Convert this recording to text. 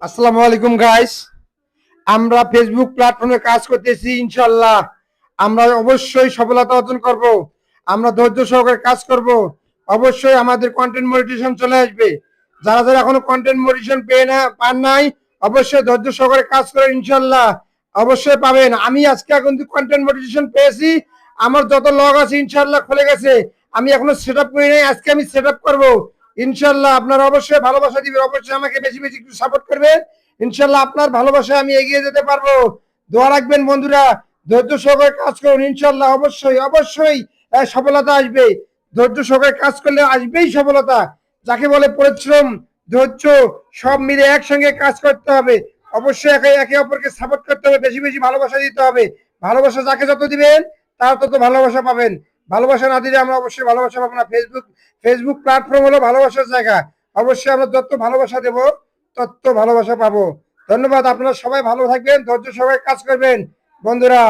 আসসালামু আলাইকুম গাইস। আমরা ফেসবুক প্ল্যাটফর্মে কাজ করতেছি, ইনশাল্লাহ আমরা অবশ্যই সফলতা অর্জন করব। আমরা ধৈর্য সহকারে কাজ করব। অবশ্যই আমাদের কন্টেন্ট মনিটাইজেশন চলে আসবে। যারা যারা এখনো কন্টেন্ট মনিটাইজেশন পান নাই, অবশ্যই ধৈর্য সহকারে কাজ করে ইনশাল্লাহ অবশ্যই পাবেন। আমি আজকে কিন্তু কন্টেন্ট মনিটাইজেশন পেয়েছি। আমার যত লগ আছে ইনশাল্লাহ খুলে গেছে। আমি এখনো সেট আপ করি নাই, আজকে আমি সেট আপ করবো ইনশাল্লাহ। আপনারা অবশ্যই ভালোবাসা দিবেন, অবশ্যই আমাকে বেশি বেশি একটু সাপোর্ট করবেন। ইনশাল্লাহ আপনার ভালোবাসায় আমি এগিয়ে যেতে পারবো। দোয়া রাখবেন বন্ধুরা, ধৈর্য সহকারে কাজ করুন, ইনশাল্লাহ অবশ্যই অবশ্যই সফলতা আসবে। ধৈর্য সহকারে কাজ করলে আসবেই সফলতা। যাকে বলে পরিশ্রম, ধৈর্য সব মিলে একসঙ্গে কাজ করতে হবে। অবশ্যই একে একে অপরকে সাপোর্ট করতে হবে, বেশি বেশি ভালোবাসা দিতে হবে। ভালোবাসা যাকে যত দিবেন তার তত ভালোবাসা পাবেন। ভালোবাসা না দিলে আমরা অবশ্যই ভালোবাসা পাবো না। ফেসবুক প্ল্যাটফর্ম হলো ভালোবাসার জায়গা। অবশ্যই আমরা যত ভালোবাসা দেব তত ভালোবাসা পাবো। ধন্যবাদ। আপনারা সবাই ভালো থাকবেন, ধৈর্য সবাই কাজ করবেন বন্ধুরা।